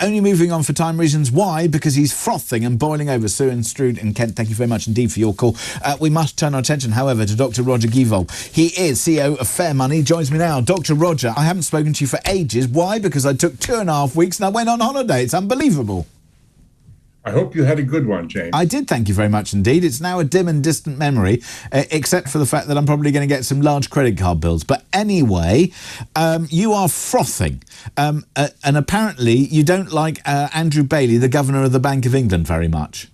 Only moving on for time reasons. Why? Because he's frothing and boiling over. Sue and Strood and Kent, thank you very much indeed for your call. We must turn our attention, however, to Dr. Roger Gewolb. He is CEO of Fair Money. Joins me now. Dr. Roger, I haven't spoken to you for ages. Why? Because I took 2.5 weeks and I went on holiday. It's unbelievable. I hope you had a good one, James. I did, thank you very much indeed. It's now a dim and distant memory, except for the fact that I'm probably going to get some large credit card bills. But anyway, you are frothing. And apparently you don't like Andrew Bailey, the Governor of the Bank of England, very much.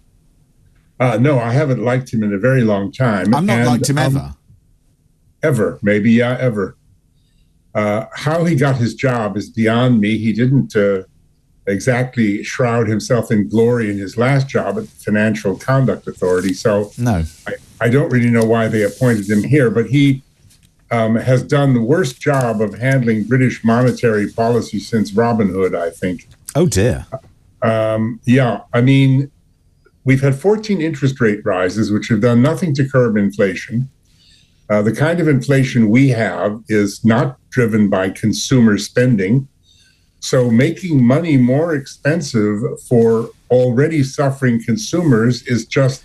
No, I haven't liked him in a very long time. I've not liked him ever. Ever, maybe, yeah, ever. How he got his job is beyond me. He didn't exactly shroud himself in glory in his last job at the Financial Conduct Authority. So no, I don't really know why they appointed him here, but he has done the worst job of handling British monetary policy since Robin Hood, I think. Oh, dear. Yeah, I mean, we've had 14 interest rate rises, which have done nothing to curb inflation. The kind of inflation we have is not driven by consumer spending. So making money more expensive for already suffering consumers is just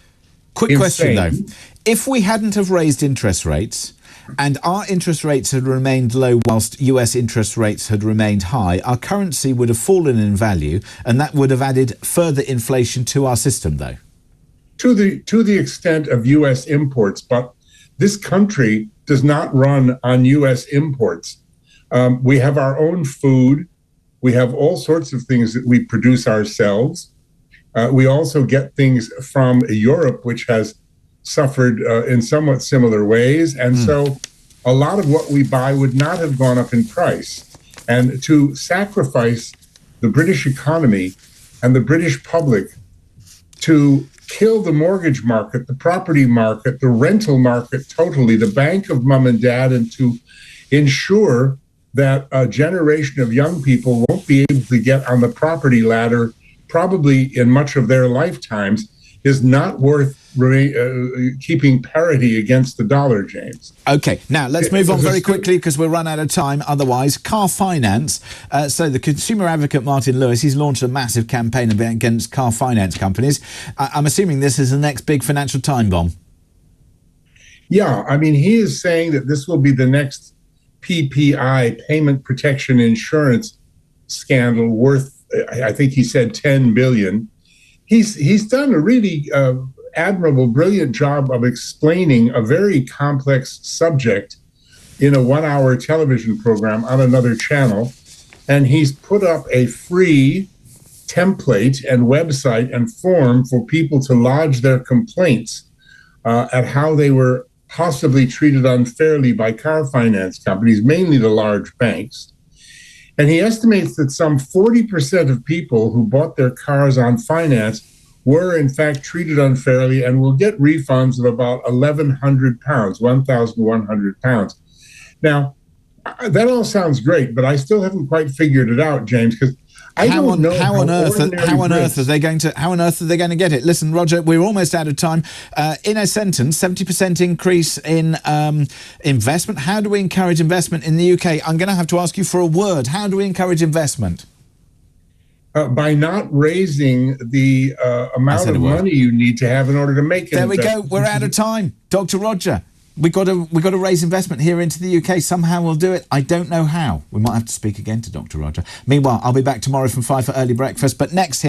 Quick insane. question, though. If we hadn't have raised interest rates and our interest rates had remained low whilst US interest rates had remained high, our currency would have fallen in value, and that would have added further inflation to our system, though. To the extent of US imports, but this country does not run on US imports. We have our own food. We have all sorts of things that we produce ourselves. We also get things from Europe, which has suffered in somewhat similar ways. And so a lot of what we buy would not have gone up in price. And to sacrifice the British economy and the British public, to kill the mortgage market, the property market, the rental market totally, the bank of mom and dad, and to ensure that a generation of young people won't be able to get on the property ladder probably in much of their lifetimes is not worth keeping parity against the dollar, James. OK, now let's move on very quickly because we'll run out of time otherwise. Car finance. So the consumer advocate Martin Lewis, he's launched a massive campaign against car finance companies. I'm assuming this is the next big financial time bomb. Yeah, I mean, he is saying that this will be the next PPI, payment protection insurance scandal worth, I think he said 10 billion. He's done a really admirable, brilliant job of explaining a very complex subject in a 1-hour television program on another channel. And he's put up a free template and website and form for people to lodge their complaints at how they were possibly treated unfairly by car finance companies, mainly the large banks. And he estimates that some 40% of people who bought their cars on finance were in fact treated unfairly and will get refunds of about £1,100, £1,100. Now, that all sounds great, but I still haven't quite figured it out, James, because I don't know how on earth are they going to get it? Listen, Roger, we're almost out of time. In a sentence, 70% increase in investment. How do we encourage investment in the UK? I'm going to have to ask you for a word. How do we encourage investment? By not raising the amount of money you need to have in order to make it. There we go. We're out of time, Dr. Roger. We've got to raise investment here into the UK. Somehow we'll do it. I don't know how. We might have to speak again to Dr. Roger. Meanwhile, I'll be back tomorrow from 5 for early breakfast. But next.